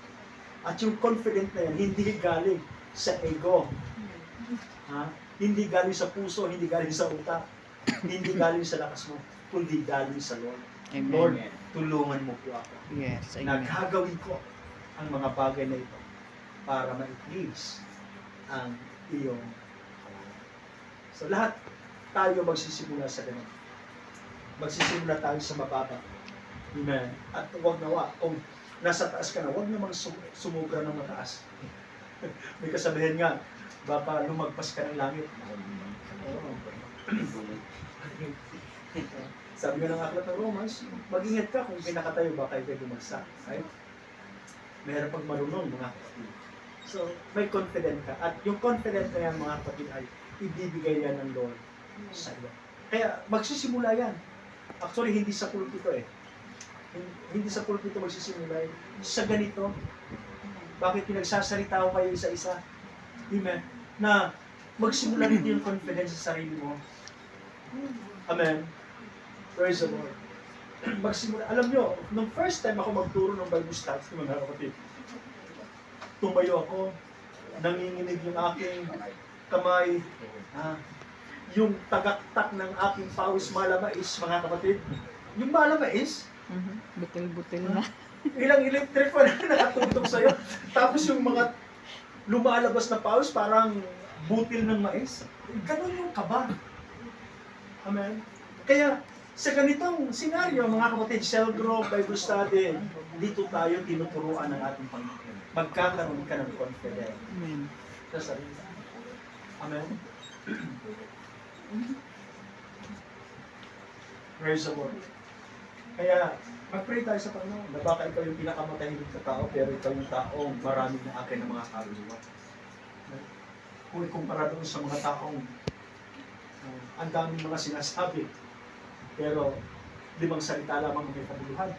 At yung confident na yan, hindi galing sa ego. Ha? Hindi galing sa puso, hindi galing sa utak, hindi galing sa lakas mo, kundi galing sa Lord. Amen. Lord, tulungan mo po ako. Yes, amen. Nagagawin ko ang mga bagay na ito para ma-please ang iyong kawan. So lahat tayo magsisimula sa ganun. Magsisimula tayo sa mababa. Amen. At huwag nawa, kung nasa taas ka na, huwag namang sumubra ng mataas. May kasabihan nga, baka lumagpas ka ng langit. Sabi nga ng aklat ng Romans, mag-ingat ka kung pinakatayo ba kayo bumagsak. Right? Mayroon pag marunong mga kapatid. So, may confident ka. At yung confident na yan mga kapatid ay ibibigay yan ng Lord sa iyo. Kaya magsisimula yan. Actually, hindi sa pulpito eh. Hindi sa pulpito magsisimula yan. Sa ganito, bakit pinagsasalita ko kayo isa-isa? Amen. Na magsimula rin yung confidence sa sarili mo. Amen. Praise the Lord. Magsimula. Alam nyo, nung first time ako magturo ng Bible study, mga kapatid, tumayo ako, nanginginig yung aking kamay, yung tagaktak ng aking pawis malamais, mga kapatid. Yung malamais, Butil-butil na. ilang electric pa na nakatugtog sa'yo. Tapos yung mga lumalabas na pawis, parang butil ng mais. Ganun yung kaba. Amen. Kaya, sa ganitong senaryo, mga kapatid, cell group, Bible study, dito tayo tinuturuan ng ating Panginoon. Magkakaroon ka ng confidence Amen. sa sarili. Amen. Praise the Lord. Kaya, mag-pray tayo sa Panginoon na baka ikaw yung pinakamatahimik na tao, pero ikaw yung taong marami na akin ng mga kaluluwa. Kung ikumpara doon sa mga taong ang daming mga sinasabi, pero 5 salita lamang may kabuluhan.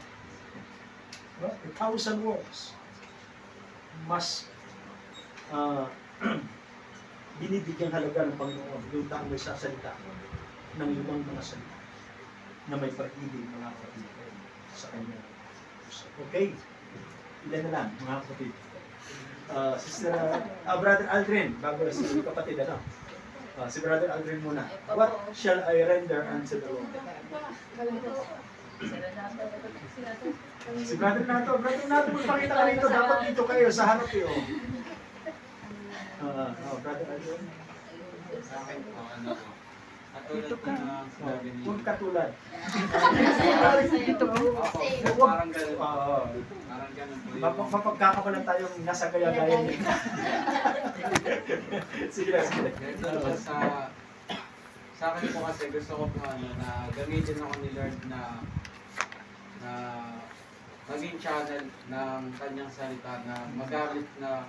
Diba? 1,000 words. Mas binibigyang halaga ng Panginoon yung taong may sasalita ng 5 mga salita na may pag-ibig mga kapatid sa kanya. Okay? Ilan na lang mga kapatid. Brother Aldrin, bago si kapatid, ano? Si Brother Aldrin muna. What shall I render unto the Lord? Si Brother Nato, magpakita ka rito. Dapat dito kayo, sa harap kayo. Brother Aldrin. Sa akin po, ano po. Katulad na sinabi niyo. Huwag katulad. Dito po. Ako, parang ganun. Oo. Parang ganun po yung... Mapagkakabalan tayong nasa gaya-gaya niya. Sige lang, sige lang. Ganito po sa akin po kasi gusto ko po ano, na gamitin ako ni Lord na maging channel ng kanyang salita na magamit na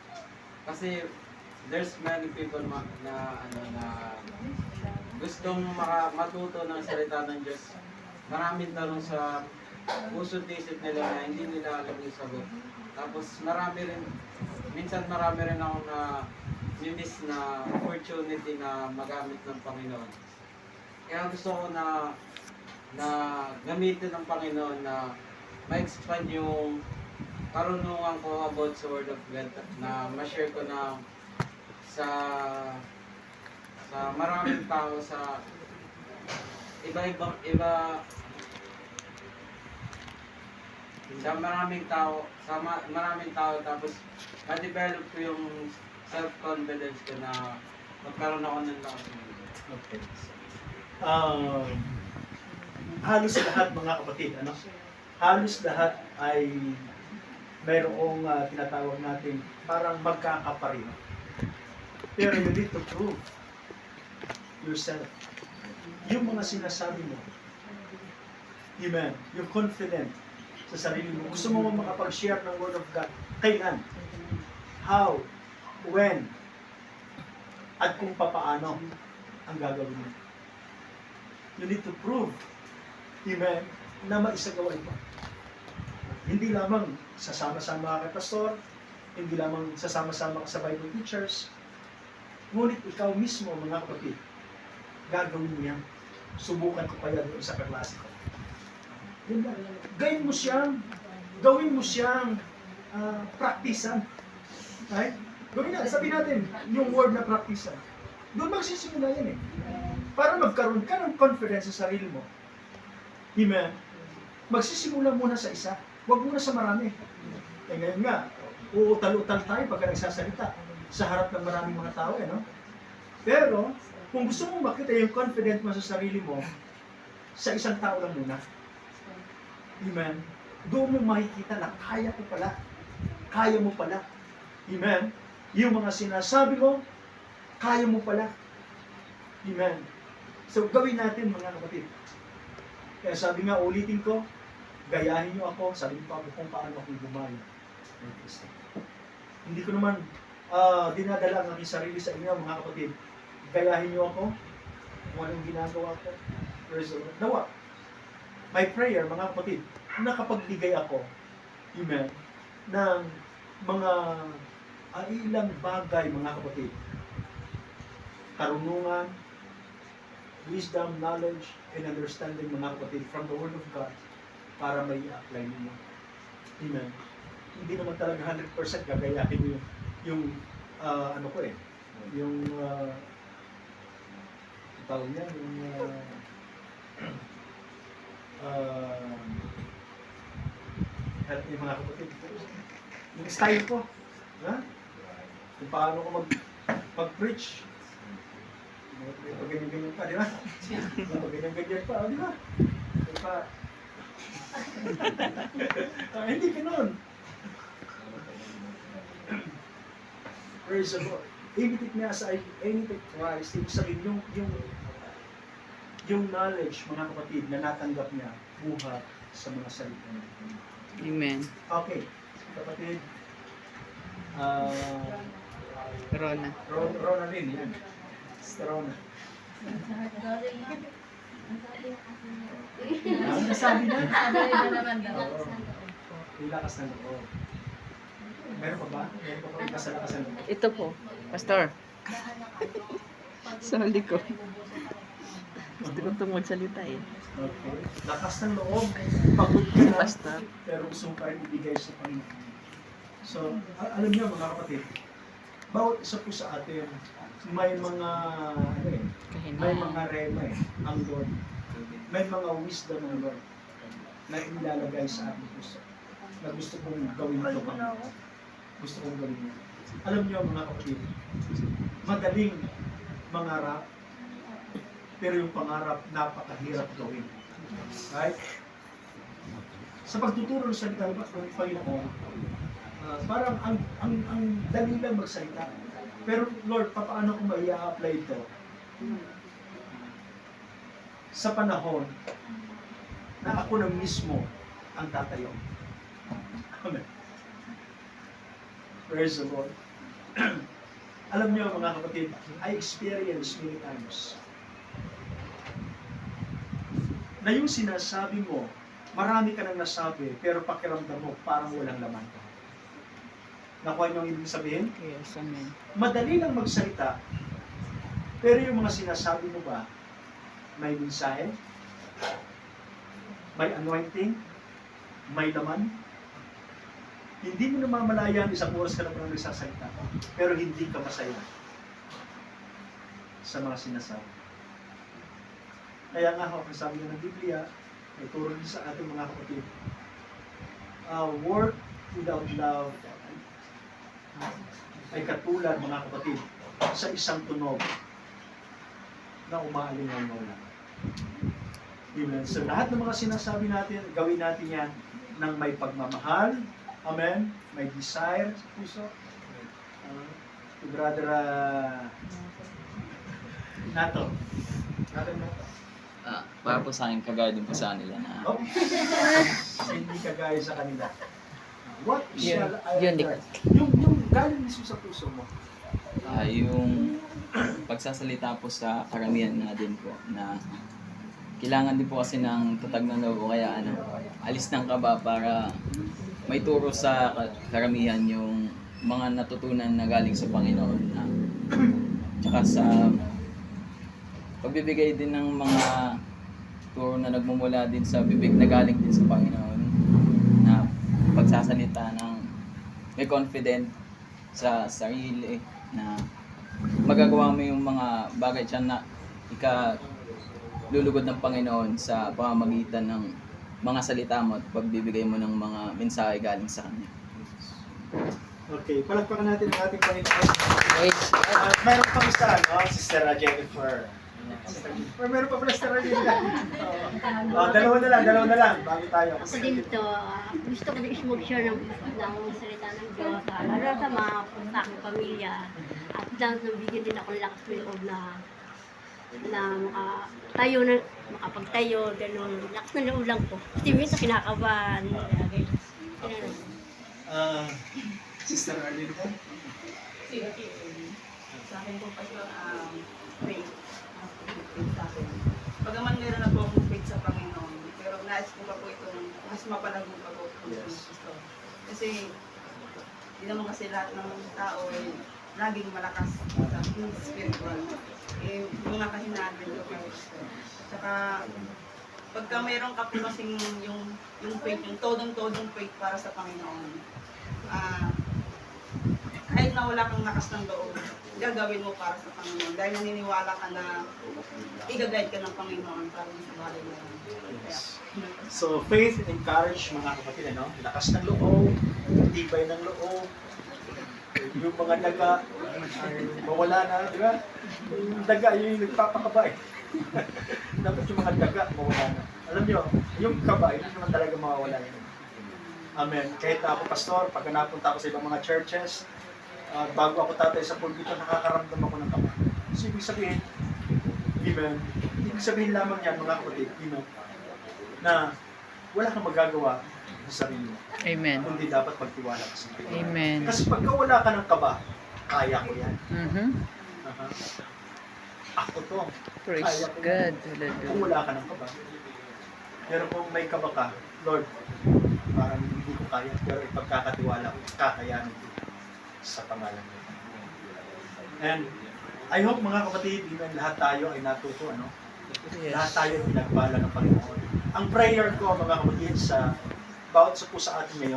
kasi there's many people na gustong matuto ng salita ng Diyos. Maraming tanong sa puso't isip nila na hindi nila alam yung sagot. Tapos minsan marami rin ako na miss na opportunity na magamit ng Panginoon. Kaya gusto ko na gamitin ng Panginoon na ma-expand yung karunungan ko about sa Word of God na ma-share ko na sa maraming tao sa maraming tao tapos ma-develop ko yung self-confidence ko na magkaroon ako ng lakas ng Diyos. Okay. Halos lahat mga kapatid, ano? Halos lahat ay mayroong tinatawag natin parang magkakapareho. Pero you need to prove yourself. yung mga sinasabi mo. Amen. You're confident sa sarili mo. Gusto mo makapag-share ng Word of God. Kailan? How? When? At kung papaano ang gagawin mo. You need to prove, amen, na maisagawa ito. Hindi lamang sasama-sama ka kay pastor, hindi lamang sasama-sama ka sa Bible teachers, ngunit ikaw mismo, mga kapatid, gagawin mo yan. Subukan ko pa yan doon sa kaklase ko. Yun lang. Gawin mo siyang praktisan. Right? Gawin natin, sabihin natin, yung word na praktisan. Doon magsisimula yan eh. Para magkaroon ka ng confidence sa sarili mo. Amen. Magsisimula muna sa isa. Huwag muna sa marami. Eh ngayon nga, uutal-utal tayo pagka nagsasalita sa harap ng maraming mga tao. No? Pero, kung gusto mong makita yung confidence mo sa sarili mo, sa isang tao lang muna. Amen. Doon mo makikita na kaya ko pala. Kaya mo pala. Amen. Yung mga sinasabi mo, kaya mo pala. Amen. So, gawin natin mga kapatid. Kaya sabi nga, ulitin ko, gayahin niyo ako, sabi pa ako kung paano ako gumawa ng Kristo. Hindi ko naman dinadala ang aking sarili sa inyo, mga kapatid. Gayahin niyo ako, kung anong ginagawa ko. Nawa, my prayer, mga kapatid, nakapagbigay ako, amen, ng mga ilang bagay, mga kapatid. Karunungan, wisdom, knowledge, and understanding, mga kapatid, from the Word of God, para may i-apply ninyo. Amen. Hindi naman talaga 100% gagayahin nyo yung ano ko eh, yung tawag niya, help niyo mga kapatid. Yung style ko, ha? Kung paano ko mag-preach. Pag ganyan-ganyan pa, di ba? Pag ganyan-ganyan pa, di ba? Di ba? Hindi ganoon. Praise the Lord. Imitate niya sa imitate Christ. Ibig sabihin, yung knowledge, mga kapatid, na natanggap niya, buhat sa mga salita niya. Amen. Okay. Kapatid, Rona. Rona rin, yan. Sister Rona. Ang nasabi na? Oo. Yung lakas ng loob. Meron pa ba? Meron pa ba yung kasalakas ng loob? Ito po, Pastor. Sa ko. Gusto ko itong magsalita eh. Okay. Lakas ng loob. Pagod ka na. Pastor. Pero gusto mo pa rin ibigay sa Panginoon. So, alam niyo mga kapatid, bawat isa po sa atin, may mga, may mga rema ang Lord. May mga wisdom ng Lord na ilalagay sa ating puso. Na gusto kong gawin ito. Gusto kong gawin ito. Alam niyo mga kapatid, madaling mangarap, pero yung pangarap napakahirap gawin. Right? Sa pagtuturo ng salita ng Panginoon, parang ang dali lang magsalita. Pero Lord, paano ko mai-apply ito? Sa panahon na ako na mismo ang tatayo. Amen. Praise the Lord. Alam niyo mga kapatid, I experienced many times na yung sinasabi mo, marami ka nang nasabi, pero pakiramdam mo parang walang laman. Nakuha niyo ang ibig sabihin? Yes, amen. Madali lang magsalita, pero yung mga sinasabi mo ba, may mensahe, may anointing, may laman. Hindi mo namamalayan, isang oras ka na parang nagsasalita, pero hindi ka masaya sa mga sinasabi. Kaya nga ako, sabi ng Biblia, ay turo din sa ating mga kapatid, work without love ay katulad, mga kapatid, sa isang tunog na umaaling ng wala. Amen. So lahat ng mga sinasabi natin, gawin natin yan ng may pagmamahal. Amen. May desire sa puso. Si Brother Nato. Nato. Para po sa akin, kagaya din po sa kanila na Oh. Hindi kagaya sa kanila. What Yun- shall I yun, do? Yung galing mismo sa puso mo. yung pagsasalita po sa karamihan nga din po na kailangan din po kasi ng tatag ng loob o kaya alis ng kaba para may turo sa karamihan yung mga natutunan na galing sa Panginoon na tsaka sa pagbibigay din ng mga turo na nagmumula din sa bibig na galing din sa Panginoon na pagsasalita ng may confident sa sarili na magagawa mo yung mga bagay dyan na lulugod ng Panginoon sa pamamagitan ng mga salita mo at pagbibigay mo ng mga mensahe galing sa Kanya. Okay, palagpakan natin ang ating Panginoon. Praise God. At meron pang isa, no? Sister Jennifer. Or meron pa pala Sister Jennifer. Dalawa na lang, bago tayo. Ako din to, gusto ko din mag-share ng salita ng Diyos, lalo sa mga sa aking pamilya. At dahil nabigyan din ako ng lakas ng loob na makapagtayo, gano'n. Lakas ng loob lang po. Kasi minsan kinakabahan. Ganun. Sister Arlene po. Sa akin po pastor, faith. Faith sa akin. Bagaman meron na po akong faith sa Panginoon, pero nais ko pa po itong mas mapalago pa po. Yes. Kasi, hindi naman kasi lahat ng tao ay laging malakas sa spiritual. Mga kahinaan din ko kayo. Tsaka, pagka mayroon ka po kasing yung faith, yung todong faith para sa Panginoon, kahit na wala kang lakas ng loob, gagawin mo para sa Panginoon. Dahil naniniwala ka na i-guide ka ng Panginoon para sa bagay mo. Yes. So, faith and courage, mga kapatid, ano? Lakas ng loob, tibay ng loob, yung mga daga, ay mawala na, di ba? Yung daga, yun yung nagpapakaba eh. Dapat yung mga daga, mawala na. Alam nyo, yung kaba, hindi naman talaga mawawala yun. Amen. Kahit ako, pastor, pag napunta ako sa ibang mga churches, bago ako tatay sa pulpito, nakakaramdam ako ng kaba. So, ibig sabihin, amen, ibig sabihin lamang yan, mga kapatid, amen, na wala kang magagawa sa sarili mo. Amen. Kundi dapat pagtiwala ka sa Panginoon. Amen. Kasi pagka wala ka ng kaba, kaya ko yan. Mhm. Aha. Ako to. Praise God. Kung Hallelujah. wala ka ng kaba. Pero kung may kaba ka, Lord, parang hindi ko kaya, pero ipagkakatiwala ko, kakayanin ko sa pangalan mo. And I hope mga kapatid, lahat tayo ay natuto, ano? Lahat tayo ay pinagpala ng Panginoon. Ang prayer ko, mga kapatid, bawat sa po sa atin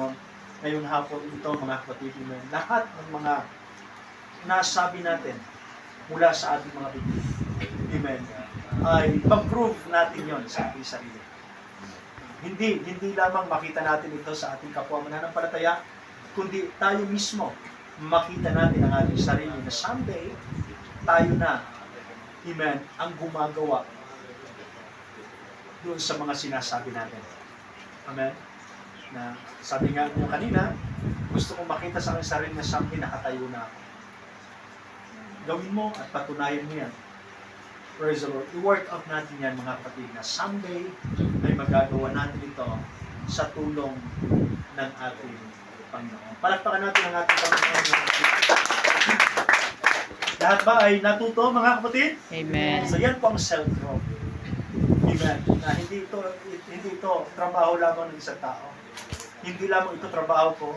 ngayong hapon ito, mga kapatid, lahat ng mga nasabi natin mula sa ating mga bibig, amen, ay pag-prove natin yon sa ating sarili. Hindi lamang makita natin ito sa ating kapwa mananampalataya, kundi tayo mismo makita natin ang ating sarili na someday tayo na, amen, ang gumagawa doon sa mga sinasabi natin. Amen? Na sabi nga niyo kanina, gusto kong makita sa aking sarili na someday nakatayo na ako. Gawin mo at patunayan mo yan. Praise the Lord. I-work out natin yan, mga kapatid, na someday ay magagawa natin ito sa tulong ng ating Panginoon. Palakpakan natin ang ating Panginoon. Lahat ba ay natuto, mga kapatid? Amen. So yan po ang self-growth. Amen. Na hindi ito trabaho lamang ng isang tao. Hindi lamang ito trabaho ko.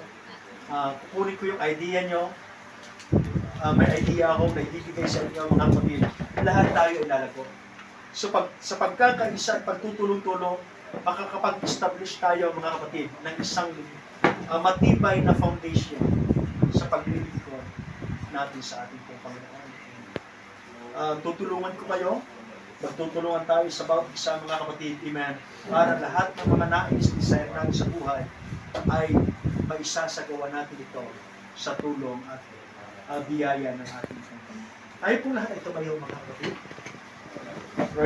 Kukunin ko yung idea nyo. May idea ako na ibibigay sa inyo, mga kapatid. Lahat tayo ay lalago. So sa pagkakaisa at pagtutulong-tulong, makakapag-establish tayo, mga kapatid, ng isang matibay na foundation sa paglilingkod natin sa ating Panginoon. Tutulungan ko kayo, magtutulungan tayo sa bawat isa, mga kapatid, amen, para lahat ng mga nais, desire natin sa buhay ay maisasagawa natin ito sa tulong at biyaya ng ating Panginoon. Tayo po lahat ay tumayo, mga kapatid.